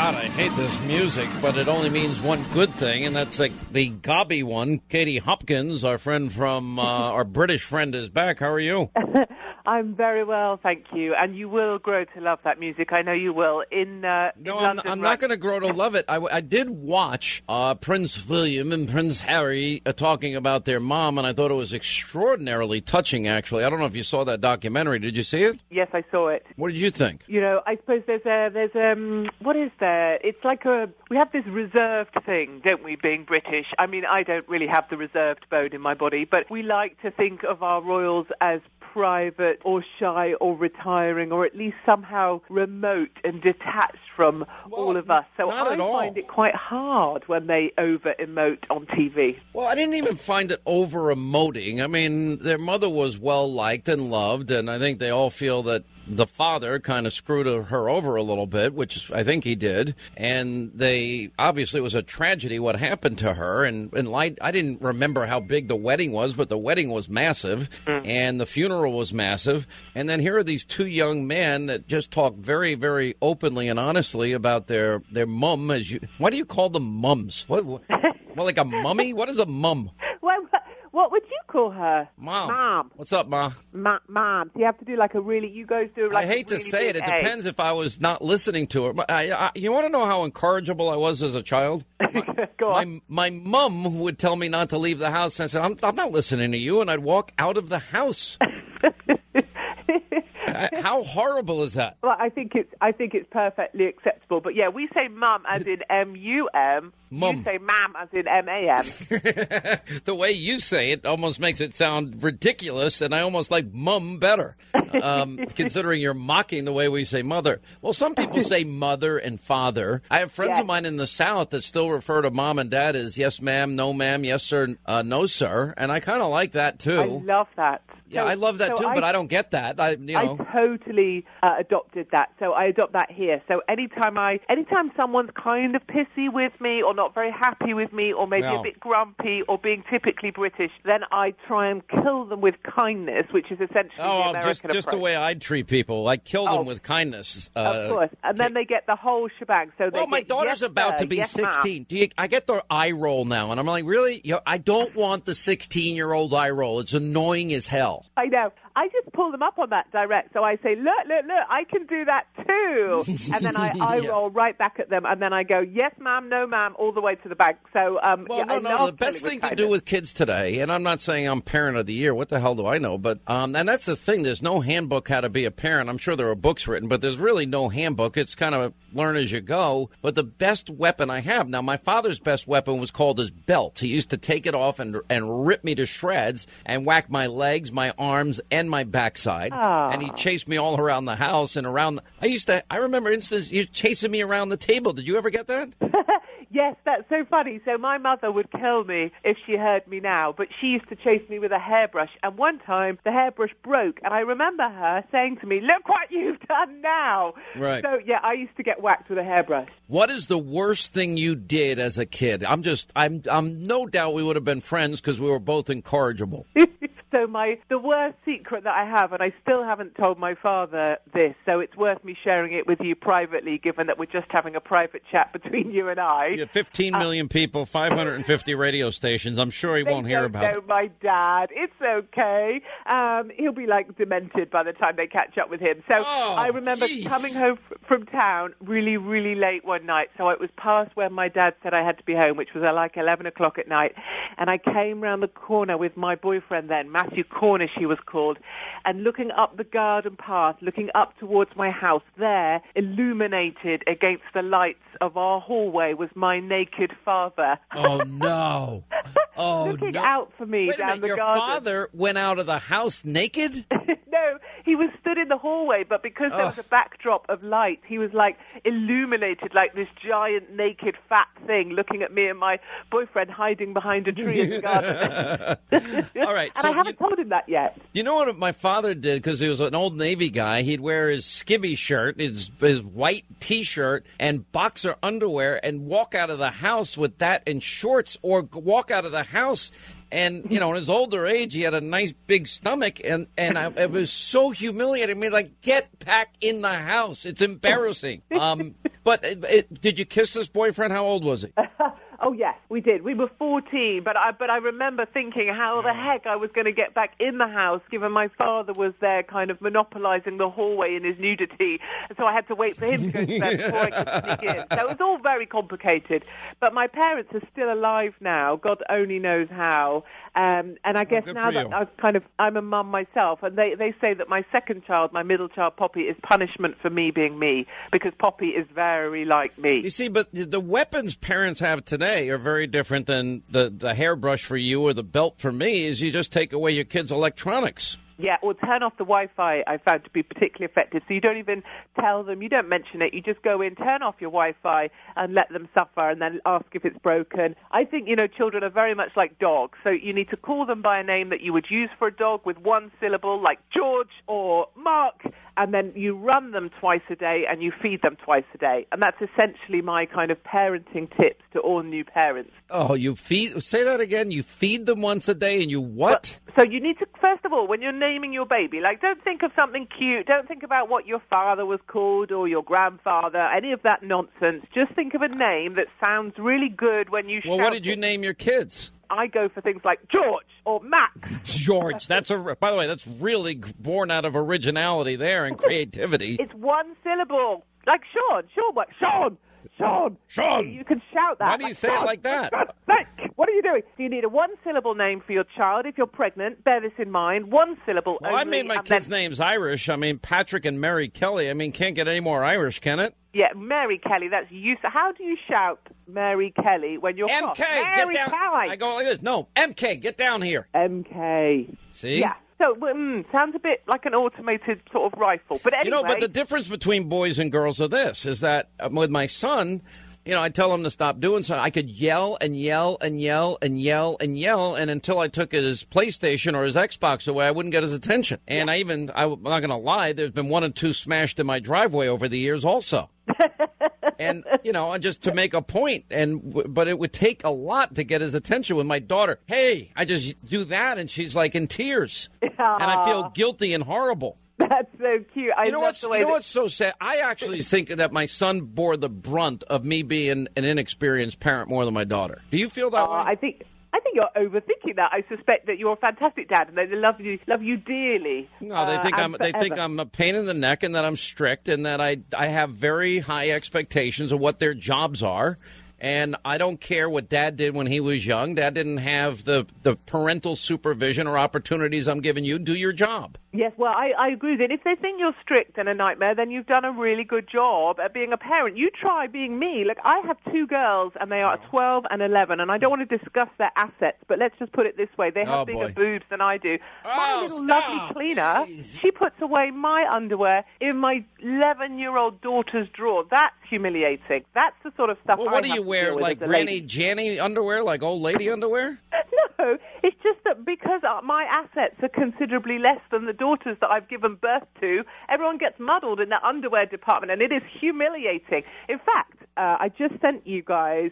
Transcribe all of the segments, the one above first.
God, I hate this music, but it only means one good thing, and that's like the Gobby One. Katie Hopkins, our friend from, our British friend, is back. How are you? I'm very well, thank you. And you will grow to love that music. I know you will. No, I'm not going to grow to love it. I did watch Prince William and Prince Harry talking about their mom, and I thought it was extraordinarily touching, actually. I don't know if you saw that documentary. Did you see it? Yes, I saw it. What did you think? You know, I suppose what is there? It's like we have this reserved thing, don't we, being British? I mean, I don't really have the reserved bone in my body, but we like to think of our royals as private or shy or retiring or at least somehow remote and detached from all of us. So I find it quite hard when they over-emote on TV. Well, I didn't even find it over-emoting. I mean, their mother was well-liked and loved, and I think they all feel that the father kind of screwed her over a little bit, which I think he did. And obviously it was a tragedy what happened to her. And I didn't remember how big the wedding was, but the wedding was massive and the funeral was massive. And then here are these two young men that just talk very, very openly and honestly about their mum. Why do you call them mums? Well, like a mummy? What is a mum? What would you call her? Mom. What's up, Ma? Mom. So you have to do like you guys do like I hate to say it. It depends if I was not listening to her. But you want to know how incorrigible I was as a child? Go on. My mum would tell me not to leave the house. And I said, I'm not listening to you. And I'd walk out of the house. How horrible is that? Well, I think it's perfectly acceptable. But yeah, we say mum as in M-U-M. Mum. You say mam as in M-A-M. The way you say it almost makes it sound ridiculous, and I almost like mum better, considering you're mocking the way we say mother. Well, some people say mother and father. I have friends of mine in the South that still refer to mom and dad as yes, ma'am, no, ma'am, yes, sir, no, sir, and I kind of like that, too. I love that. Yeah, I love that, too, but I don't get that. I totally adopted that, so I adopt that here. So anytime someone's kind of pissy with me or not very happy with me or maybe a bit grumpy or being typically British, then I try and kill them with kindness, which is essentially the American just the way I'd treat people. I kill them with kindness. Of course. And then they get the whole shebang. So my daughter's about to be 16. I get the eye roll now, and I'm like, really? I don't want the 16-year-old eye roll. It's annoying as hell. I know. I just pull them up on that direct. So I say, look, I can do that too. And then I roll right back at them. And then I go, yes, ma'am, no, ma'am, all the way to the bank. So, no. The best thing to do with kids today, and I'm not saying I'm parent of the year. What the hell do I know? But, and that's the thing. There's no handbook how to be a parent. I'm sure there are books written, but there's really no handbook. It's kind of learn as you go. But the best weapon I have, now my father's best weapon was called his belt. He used to take it off and rip me to shreds and whack my legs, my arms, and my backside, and he chased me all around the house and around. I remember instances you chasing me around the table. Did you ever get that? Yes, that's so funny. So my mother would kill me if she heard me now, but she used to chase me with a hairbrush. And one time the hairbrush broke, and I remember her saying to me, "Look what you've done now." Right. So yeah, I used to get whacked with a hairbrush. What is the worst thing you did as a kid? I'm no doubt we would have been friends because we were both incorrigible. So the worst secret that I have, and I still haven't told my father this, so it's worth me sharing it with you privately, given that we're just having a private chat between you and I. You have 15 million people, 550 radio stations. I'm sure he won't hear about it. My dad. It's okay. He'll be like demented by the time they catch up with him. So I remember coming home from town really, really late one night. So it was past when my dad said I had to be home, which was like 11 o'clock at night. And I came round the corner with my boyfriend then, Matthew Cornish he was called, and looking up the garden path, looking up towards my house, there, illuminated against the lights of our hallway, was my naked father. Oh, no. Oh, looking out for me down the garden. Your father went out of the house naked? No, he was stood in the hallway, but because there was a backdrop of light, he was like illuminated like this giant naked fat thing looking at me and my boyfriend hiding behind a tree in the garden. All right. And I haven't told him that yet. You know what my father did, because he was an old Navy guy? He'd wear his skivvy shirt, his white T-shirt, and boxer underwear and walk out of the house with that and shorts, or walk out of the house. And, in his older age, he had a nice big stomach, and it was so humiliating. I mean, like, get back in the house. It's embarrassing. But did you kiss this boyfriend? How old was he? Oh, yes, we did. We were 14, but I remember thinking how the heck I was going to get back in the house, given my father was there kind of monopolizing the hallway in his nudity. And so I had to wait for him to go to bed before I could sneak in. So it was all very complicated. But my parents are still alive now. God only knows how. And I guess now that I'm a mum myself, and they say that my second child, my middle child, Poppy, is punishment for me being me, because Poppy is very like me. You see, but the weapons parents have today are very different than the hairbrush for you or the belt for me. Is you just take away your kids' electronics. Yeah, or turn off the Wi-Fi, I found to be particularly effective. So you don't even tell them, you don't mention it. You just go in, turn off your Wi-Fi and let them suffer and then ask if it's broken. I think, children are very much like dogs. So you need to call them by a name that you would use for a dog with one syllable, like George or Mark, and then you run them twice a day and you feed them twice a day. And that's essentially my kind of parenting tips to all new parents. Oh, say that again. You feed them once a day and you what? So you need to, first of all, when you're naming your baby, don't think of something cute. Don't think about what your father was called or your grandfather, any of that nonsense. Just think of a name that sounds really good when you shout. Well, what did you name your kids? I go for things like George or Max. George. By the way, that's really born out of originality there and creativity. It's one syllable. Like Sean. Sean. You can shout that. Why do you say it like that? What are you doing? So you need a one-syllable name for your child. If you're pregnant, bear this in mind. One syllable only. Well, I made my kids' names Irish. I mean, Patrick and Mary Kelly. I mean, can't get any more Irish, can it? Yeah, Mary Kelly, that's you. So how do you shout Mary Kelly when you're MK, get down. Kelly. I go like this. No, MK, get down here. MK. See? Yeah. So, sounds a bit like an automated sort of rifle. But anyway. But the difference between boys and girls is that with my son, I tell him to stop doing something. I could yell and yell and yell and yell and yell, and until I took his PlayStation or his Xbox away, I wouldn't get his attention. And I'm not going to lie, there's been 1 and 2 smashed in my driveway over the years also. And, just to make a point, but it would take a lot to get his attention with my daughter. Hey, I just do that, and she's like in tears. And I feel guilty and horrible. That's so cute. You know what's so sad? I actually think that my son bore the brunt of me being an inexperienced parent more than my daughter. Do you feel that way? I think you're overthinking that. I suspect that you're a fantastic dad, and they love you dearly. No, they think I'm a pain in the neck, and that I'm strict, and that I have very high expectations of what their jobs are. And I don't care what Dad did when he was young. Dad didn't have the parental supervision or opportunities I'm giving you. Do your job. Yes, well, I agree with it. If they think you're strict and a nightmare, then you've done a really good job at being a parent. You try being me. Look, I have 2 girls, and they are 12 and 11, and I don't want to discuss their assets, but let's just put it this way. They have bigger boobs than I do. My little lovely cleaner, she puts away my underwear in my 11-year-old daughter's drawer. That's humiliating. That's the sort of stuff I have to wear, like Granny Janny underwear, like old lady underwear? No, it's just that because my assets are considerably less than the daughters that I've given birth to, everyone gets muddled in the underwear department, and it is humiliating. In fact, I just sent you guys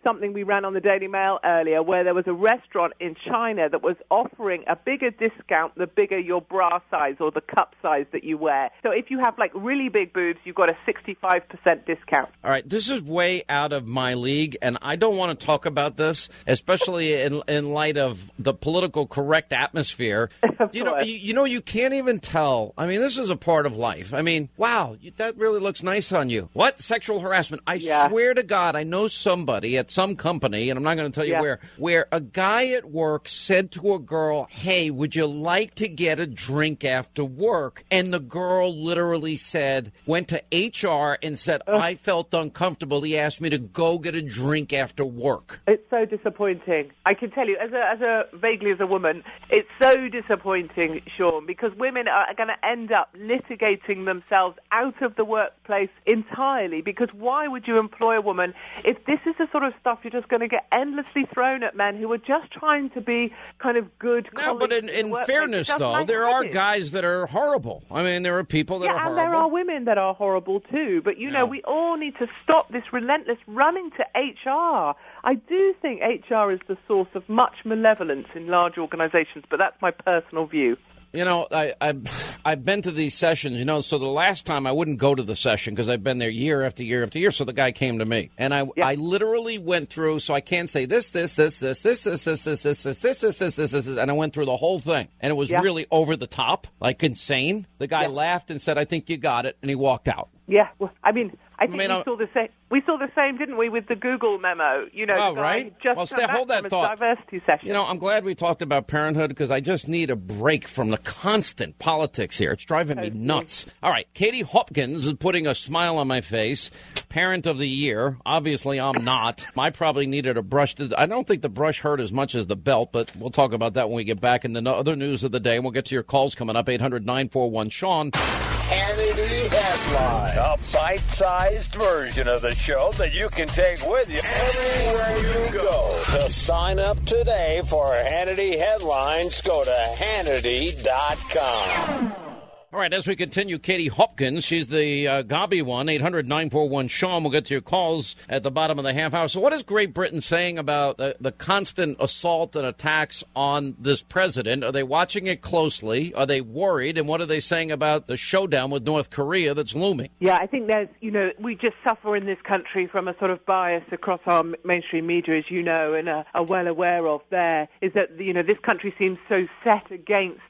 something we ran on the Daily Mail earlier, where there was a restaurant in China that was offering a bigger discount the bigger your bra size or the cup size that you wear. So if you have like really big boobs, you've got a 65% discount. All right, this is way out of my league, and I don't want to talk about this, especially in light of the political correct atmosphere. You can't even tell. I mean, this is a part of life. I mean, wow, that really looks nice on you. What? Sexual harassment. I swear to God, I know somebody at some company, and I'm not going to tell you where a guy at work said to a girl, hey, would you like to get a drink after work? And the girl literally went to HR and said, I felt uncomfortable. He asked me to go get a drink after work. It's so disappointing. I can tell you, vaguely as a woman, it's so disappointing, Sean, because women are going to end up litigating themselves out of the workplace entirely, because why would you employ a woman if this is the sort of stuff you're just going to get endlessly thrown at men who are just trying to be kind of good colleagues? No, but in fairness, though, there are guys that are horrible. I mean, there are people that are horrible. Yeah, and there are women that are horrible, too. But, we all need to stop this relentless running to HR. I do think HR is the source of much malevolence in large organizations, but that's my personal view. I've been to these sessions, so the last time I wouldn't go to the session because I've been there year after year after year. So the guy came to me, and I literally went through. So I can't say this, and I went through the whole thing, and it was really over the top, like insane. The guy laughed and said, "I think you got it," and he walked out. Yeah, well, I think we saw the same. We saw the same, didn't we, with the Google memo? Oh, right. Hold that thought. Diversity session. I'm glad we talked about parenthood because I just need a break from the constant politics here. It's driving me nuts. All right, Katie Hopkins is putting a smile on my face. Parent of the year. Obviously, I'm not. I probably needed a brush. I don't think the brush hurt as much as the belt, but we'll talk about that when we get back in the other news of the day. And we'll get to your calls coming up. 800-941-SEAN. Hannity Headline, a bite-sized version of the show that you can take with you everywhere you go. To sign up today for Hannity Headlines, go to Hannity.com. All right, as we continue, Katie Hopkins, she's the Gobby One, 800-941-SEAN. We'll get to your calls at the bottom of the half hour. So what is Great Britain saying about the constant assault and attacks on this president? Are they watching it closely? Are they worried? And what are they saying about the showdown with North Korea that's looming? Yeah, I think there's, we just suffer in this country from a sort of bias across our mainstream media, as you know, and are well aware of there, is that, this country seems so set against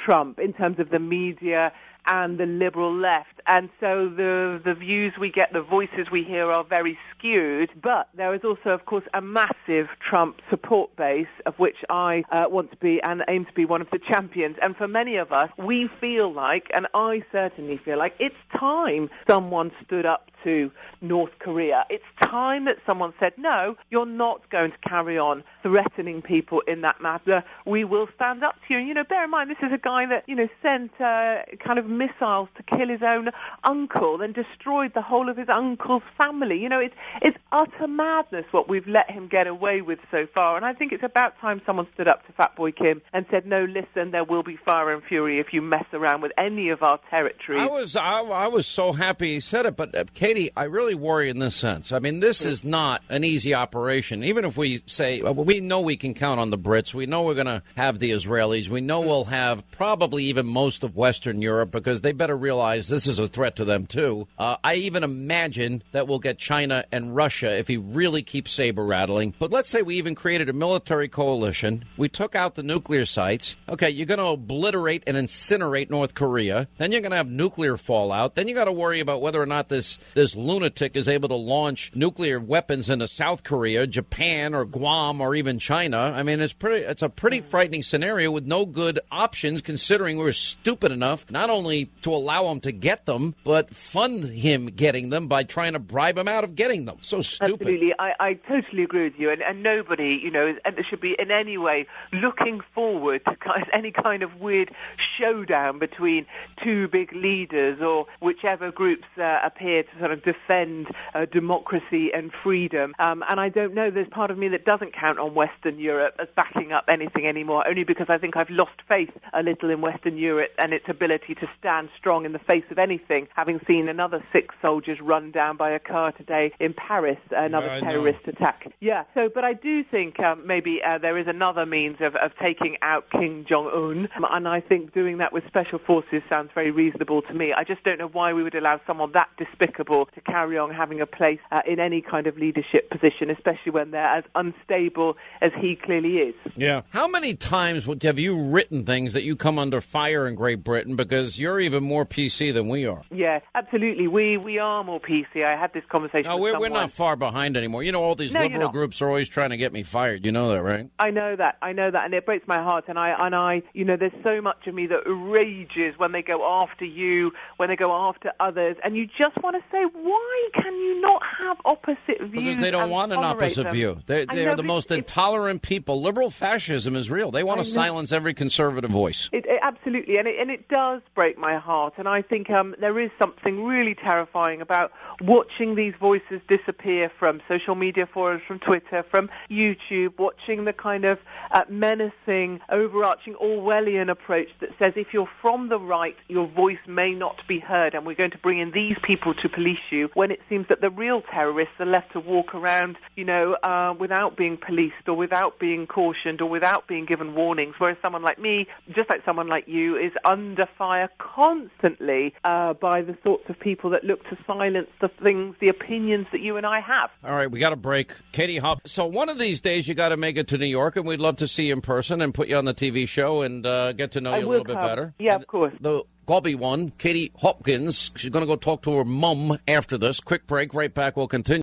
Trump in terms of the media and the liberal left. And so the views we get, the voices we hear are very skewed. But there is also, of course, a massive Trump support base, of which I want to be and aim to be one of the champions. And for many of us, we feel like, and I certainly feel like, it's time someone stood up to North Korea. It's time that someone said, no, you're not going to carry on threatening people in that matter. We will stand up to you. Bear in mind, this is a guy that, sent kind of missiles to kill his own uncle, then destroyed the whole of his uncle's family. It's utter madness what we've let him get away with so far. And I think it's about time someone stood up to Fatboy Kim and said, no, listen, there will be fire and fury if you mess around with any of our territory. I was so happy he said it, but Katie, I really worry in this sense. I mean, this is not an easy operation. Even if we say, we know we can count on the Brits, we know we're going to have the Israelis, we know we'll have probably even most of Western Europe because they better realize this is a threat to them too. I even imagine that we'll get China and Russia if he really keeps saber rattling. But let's say we even created a military coalition. We took out the nuclear sites. Okay, you're going to obliterate and incinerate North Korea. Then you're going to have nuclear fallout. Then you got to worry about whether or not this lunatic is able to launch nuclear weapons into South Korea, Japan, or Guam, or even China. I mean, it's a pretty frightening scenario with no good options, considering we're stupid enough not only to allow him to get them, but fund him getting them by trying to bribe him out of getting them. So stupid. Absolutely. I totally agree with you. And nobody, should be in any way looking forward to any kind of weird showdown between two big leaders or whichever groups appear to sort of defend democracy and freedom. And I don't know, there's part of me that doesn't count on Western Europe as backing up anything anymore, only because I think I've lost faith a little in Western Europe and its ability to stand strong in the face of anything, having seen another 6 soldiers run down by a car today in Paris, another terrorist attack. Yeah, but I do think maybe there is another means of taking out Kim Jong-un, and I think doing that with special forces sounds very reasonable to me. I just don't know why we would allow someone that despicable to carry on having a place in any kind of leadership position, especially when they're as unstable as he clearly is. Yeah. How many times have you written things that you come under fire in Great Britain because you're even more PC than we are? Yeah, absolutely. We are more PC. I had this conversation with someone. We're not far behind anymore. All these liberal groups are always trying to get me fired. You know that, right? I know that, and it breaks my heart. And I, there's so much of me that rages when they go after you, when they go after others, and you just want to say, why can you not have opposite views? Because they don't want an opposite view. They are the most intolerant people. Liberal fascism is real. They want to silence every conservative voice. Absolutely, and it does break my heart. And I think there is something really terrifying about watching these voices disappear from social media forums, from Twitter, from YouTube, watching the kind of menacing, overarching Orwellian approach that says if you're from the right, your voice may not be heard, and we're going to bring in these people to police you, when it seems that the real terrorists are left to walk around, without being policed or without being cautioned or without being given warnings, whereas someone like me, just like someone like you, is under fire constantly by the sorts of people that look to silence the opinions that you and I have. All right, we got a break. Katie Hopkins. So one of these days you got to make it to New York, and we'd love to see you in person and put you on the TV show and get to know you a little bit better. Yeah, of course. The Gobby One, Katie Hopkins, she's going to go talk to her mom after this. Quick break, right back, we'll continue.